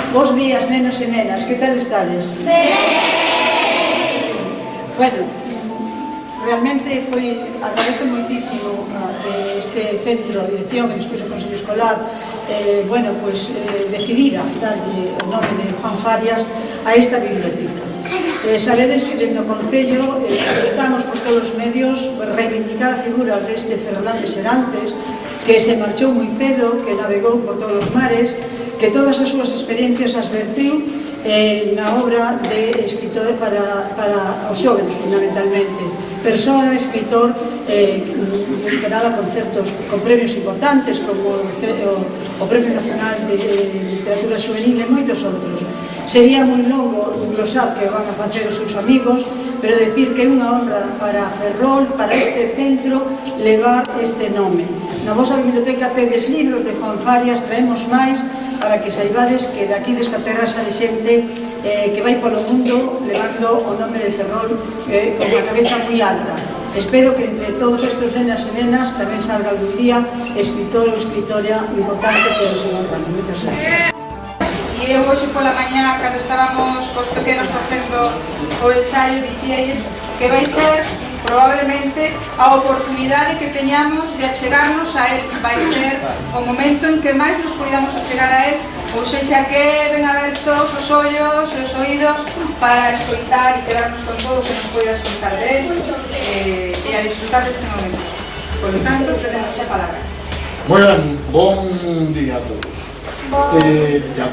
Bos días, nenos e nenas, que tal estades? Bueno, realmente agradezco moitísimo este centro, a dirección e despois o Consello Escolar, decidira darlle o nome de Juan Farias a esta biblioteca. Sabedes que dentro do Concello intentamos por todos os medios reivindicar a figura deste Fernández Serantes, que se marchou moi cedo, que navegou por todos os mares, que todas as súas experiencias as vertiu na obra de escritor para os xóvenes, fundamentalmente. Persoa, escritor, ganada con premios importantes como o Premio Nacional de Literatura Juvenil e moitos outros. Sería moi longo glosar que van a facer os seus amigos, pero decir que é unha honra para Ferrol, para este centro, levar este nome. Na vosa biblioteca tedes libros de Juan Farias, traemos máis, para que saibades que daqui desta terra sale xente que vai polo mundo levando o nome de Ferrol con a cabeza moi alta. Espero que entre todos estes nenas e nenas tamén salga algún día escritor ou escritora importante que os encontramos. Moitas gracias. E eu hoxe pola mañá, cando estábamos cos pequenos facendo o ensaio, dicíais que vai ser probablemente a oportunidade que teñamos de achegarnos a él, vai ser o momento en que máis nos podamos achegar a él, ou seja que ben abertos os ollos e os oídos para escoitar e quedarnos con todo o que nos poida escoitar de él e a disfrutar deste momento. Por lo tanto, tenemos a palabra. Bon día a todos e a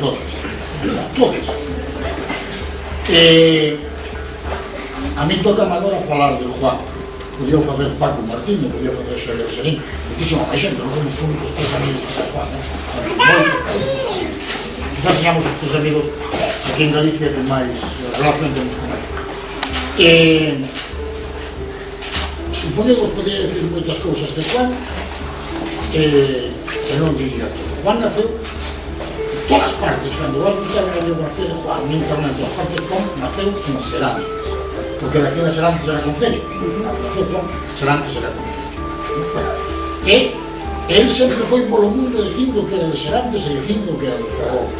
todas. A mí toca agora falar de Juan. Podía facer Paco Martín, podía facer Xavier Serín, muitísima máis xente, non somos os únicos tres amigos de Juan. Quizás señamos os tres amigos aquí en Galicia que máis relación temos con él. Supoño que vos podría decir moitas cousas de Juan, que non diría todo. Juan naceu en todas partes, cando vas buscar unha biografía de Juan en internet, todas partes, Juan naceu en Serantes. Porque daqui na Serantes era Concello, Serantes era Concello. E el sempre foi polo mundo dicindo que era de Serantes e dicindo que era de Ferrol.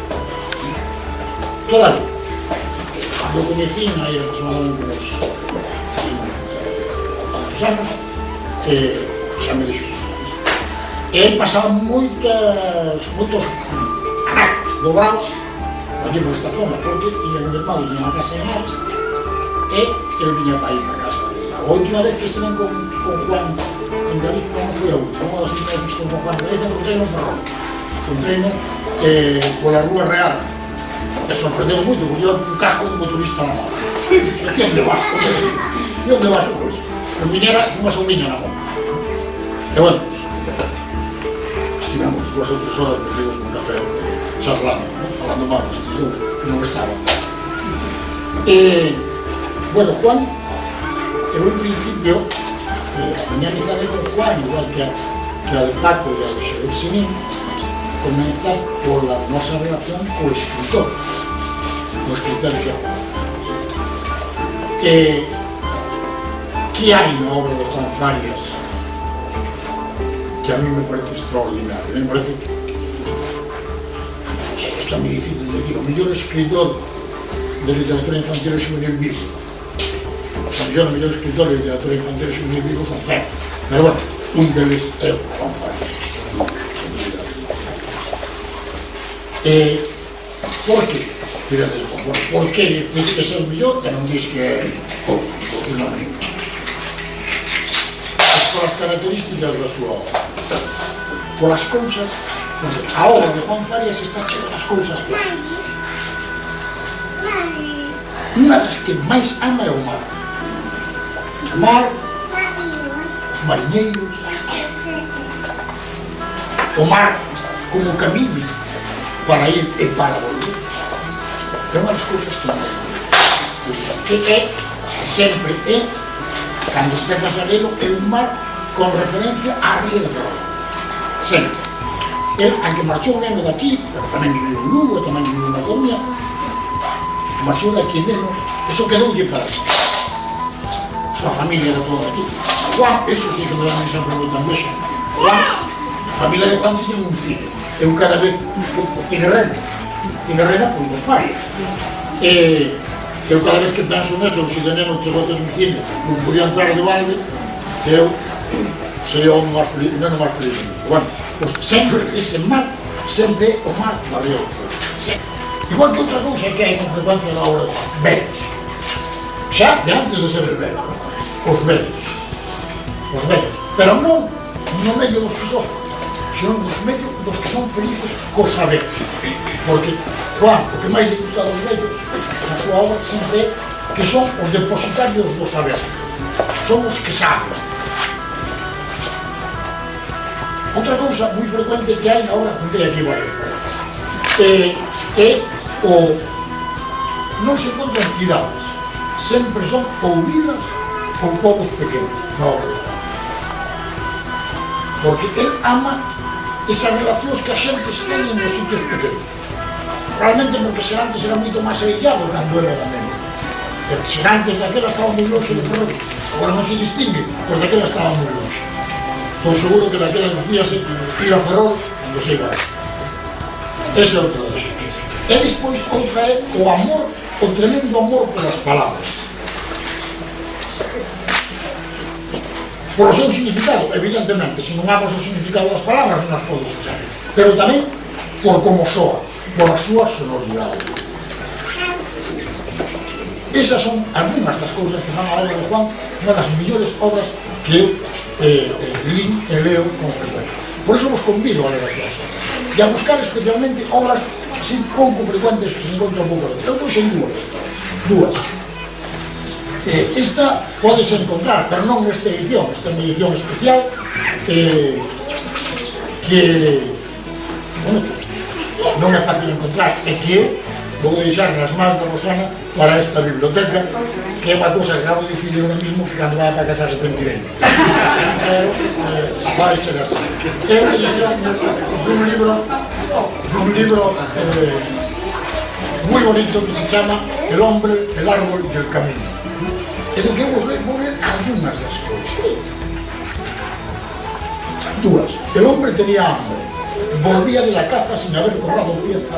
Toda a vida. Cando coñecín aí aproximadamente uns anos, xa me dixo. El pasaba moitos anacos dobrados ali por esta zona, porque tiña un irmão e unha casa en Ares, e ele viña para aí, para casa. A última vez que estiven con Juan en Galicia, non foi a última, unha das últimas que estive con Juan en Galicia, encontrei en Ferrol. Encontrei pola Rúa Real. Me sorprendeu moito, porque eu un casco de motorista na mão. E que onde vas con eso? E onde vas con eso? Nos viñera unha soumiña na mão. E bueno, estivemos 2 ou 3 horas metidos nun café charlando, falando mal destes dous, que non estaban. Bueno, Juan, eu en principio, a miña amizade con Juan, igual que a de Paco e a de Xavier Sinín, comeza pola nosa relación co escritor que é Juan. Que hai na obra de Juan Farias que a mí me parece extraordinario, me parece, isto é moi difícil de decir, o mellor escritor de literatura infantil e juvenil vivo. O mellor escritor de literatura infantil e juvenil vivo son certo, pero bueno, un deles é o Juan Farias. Por que? Fíjate, por que dice que é o mellor e non dice que é o finalmente? Polas características da súa obra, polas cousas, a obra de Juan Farias está chea das cousas que hai. Unha das que máis ama é o mar. O mar, os mariñeiros, o mar como camiño para ir e para volver. É unha das cousas que máis ama. Que é, sempre é, cando empezas a lelo, é un mar con referencia á ría de Ferrol. Sempre. El, aunque marchou un neno daqui, pero tamén viviu en Lugo, tamén viviu na Coruña, marchou daqui neno, eso quedoulle para si. Súa familia era toda daqui. Juan, eso sí que me dan sempre moita envexa. Juan, a familia de Juan tiña un cine. Eu cada vez, o Cinerrena foi de Farias. Eu cada vez que penso neso, se de neno chegou a ter un cine, non podía entrar de balde, eu sería o neno máis feliz. Bueno, pues sempre ese mar, sempre o mar da ría de Ferrol. Igual que outra cousa que hai con frecuencia na obra de Juan, vellos. Xa de antes de ser el vello, os vellos. Pero non no medio dos que sofren, senón no medio dos que son felices co saber. Porque Juan, o que máis lle gusta aos vellos na súa obra sempre é que son os depositarios do saber, son os que saben. Outra cousa moi frecuente que hai na obra, contei aquí varios, é o non se encontran cidades, sempre son ou vilas ou povos pequenos na obra de Juan. Porque él ama esas relacións que a xente teñen nos sitios pequenos. Realmente porque Serantes era moito máis aillado cando era da neno. Serantes daquela estaba moi longe de Ferrol, agora non se distingue, pero daquela estaba moi longe. Estou seguro que daquela decíase ir a Ferrol cando se iba. Esa é outra das cousas. E despois outra é o amor, o tremendo amor polas palabras. Por o seu significado, evidentemente, se non amas o significado das palabras non as podes usar, pero tamén por como soa, por a súa sonoridade. Esas son algunhas das cousas que fan a obra de Juan unha das millores obras que eu lín e leo con frecuencia. Por iso vos convido a ler as súas obras e a buscar especialmente obras así pouco frecuentes que se encontran pouco veces. Eu pois en dúas. Esta podese encontrar, pero non nesta edición, esta é unha edición especial que bueno, non é fácil encontrar e que eu vou deixar nas mãos de Rosana para esta biblioteca, que é unha cousa que acabo de decidir ahora mismo que cando vai para casa se pentirei. Pero vai ser así. É unha edición dun libro moi bonito que se chama El hombre, el árbol y el camino. E do que eu vou ler algunhas das cousas. Dúas. El hombre tenía hambre. Volvía de la caza sin haber cobrado pieza.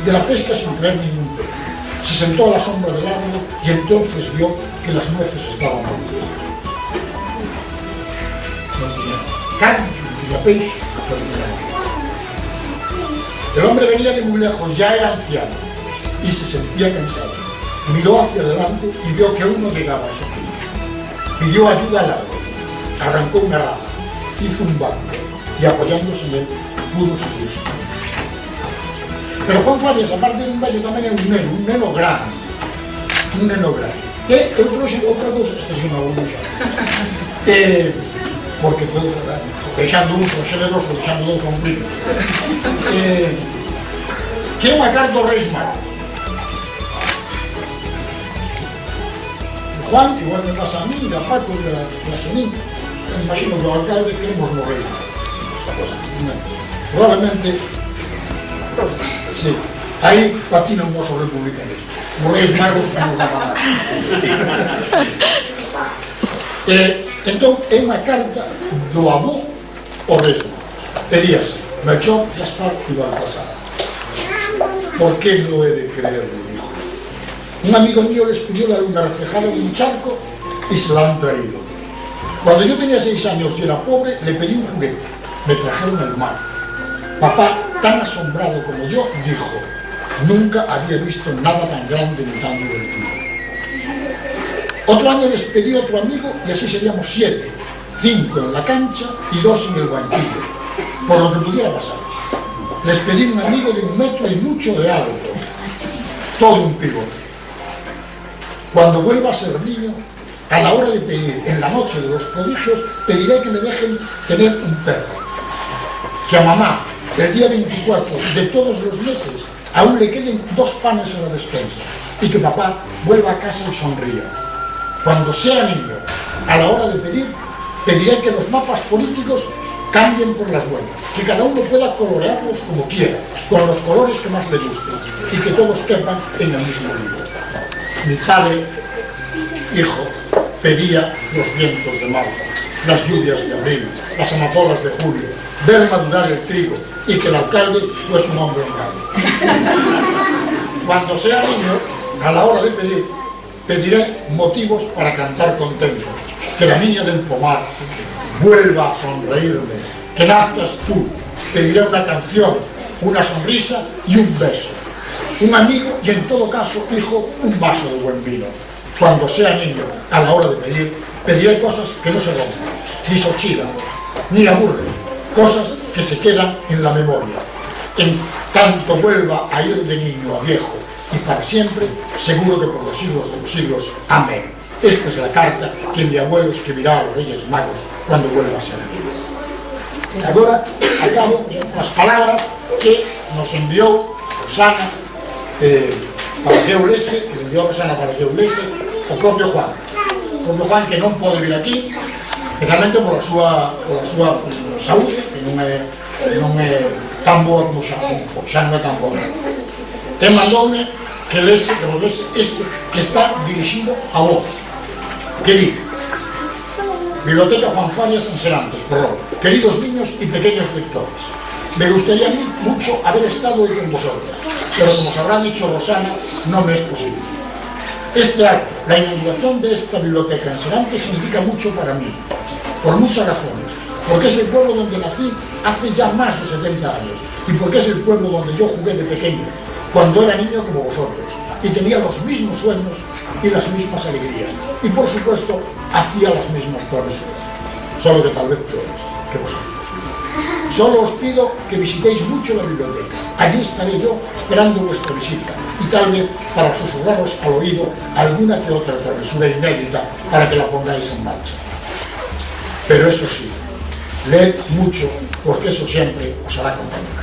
De la pesca sin traer ningún pez. Se sentó a la sombra del árbol y entonces vio que las nueces estaban molidas. Non tiña carne, non tiña peixe, non tiña nada. El hombre venía de muy lejos, ya era anciano y se sentía cansado. Miró hacia adelante y vio que aún no llegaba a su fin. Pidió ayuda al árbol, arrancó una rama, hizo un banco y apoyándose en él pudo seguir su camino. Pero Juan Farias, aparte de un vello, tamén é un neno grande. Un neno grande. E eu trouxe outra cousa, esta é unha bomboxa. porque todo, deixando un son generoso, deixando dous son primo. Que é unha carta dos Reis Magos. Juan, igual me pasa a mí, a Paco e a Senín, imagino que o alcalde queremos nos Reis Magos. Probablemente, sí, aí patina un oso republicanismo. Os Reis Magos que nos da pagar. Entón, é unha carta do avó aos Reis Magos. Pedíase, Melchor, Gaspar e Baltasar. ¿Por qué no he de creerlo? Dijo. Un amigo mío les pidió la luna reflejada en un charco y se la han traído. Cuando yo tenía 6 años y era pobre, le pedí un juguete. Me trajeron el mar. Papá, tan asombrado como yo, dijo, nunca había visto nada tan grande ni tan divertido. Otro año les pedí a otro amigo y así seríamos 7, 5 en la cancha y 2 en el banquillo, por lo que pudiera pasar. Les pedí un amigo de 1 metro y mucho de alto, todo un pivote. Cuando vuelva a ser niño, a la hora de pedir en la noche de los prodigios, pediré que me dejen tener un perro. Que a mamá, el día 24 de todos los meses, aún le queden 2 panes en la despensa y que papá vuelva a casa y sonría. Cuando sea niño, a la hora de pedir, pediré que los mapas políticos cambien por las buenas, que cada uno pueda colorearlos como quiera, con los colores que más le gusten, y que todos quepan en el mismo libro. Mi padre, hijo, pedía los vientos de marzo, las lluvias de abril, las amapolas de julio, ver madurar el trigo, y que el alcalde fuese un hombre honrado. Cuando sea niño, a la hora de pedir, pediré motivos para cantar contento, que la niña del pomar vuelva a sonreírme, que nazcas tú, pediré una canción, una sonrisa y un beso, un amigo y en todo caso, hijo, un vaso de buen vino. Cuando sea niño, a la hora de pedir, pediré cosas que no se rompan, ni se oxidan, ni aburren, cosas que se quedan en la memoria. En tanto vuelva a ir de niño a viejo y para siempre, seguro que por los siglos de los siglos. Amén. Esta es la carta que mi abuelo escribirá a los Reyes Magos cuando vuelva a ser niño. Agora, acabo as palabras que nos enviou Rosana para que eu lese, que enviou Rosana para que eu lese, o propio Juan. O propio Juan que non pode vir aquí, especialmente pola súa saúde, que non é tan boa como xa non é tan boa. E mandoume que lese, que vos lese isto, que está dirixido a vos. Que di, Biblioteca Juan Farias en Serantes, Ferrol. Queridos niños y pequeños lectores, me gustaría mucho haber estado hoy con vosotros, pero como os habrá dicho Rosana, no me es posible. Este acto, la inauguración de esta biblioteca en Serantes, significa mucho para mí, por muchas razones. Porque es el pueblo donde nací hace ya más de 70 años, y porque es el pueblo donde yo jugué de pequeño, cuando era niño como vosotros, y tenía los mismos sueños y las mismas alegrías, y por supuesto hacía las mismas travesuras, solo que tal vez peores que vosotros. Solo os pido que visitéis mucho la biblioteca. Allí estaré yo esperando vuestra visita, y tal vez para susurraros al oído alguna que otra travesura inédita para que la pongáis en marcha. Pero eso sí, leed mucho, porque eso siempre os hará compañía.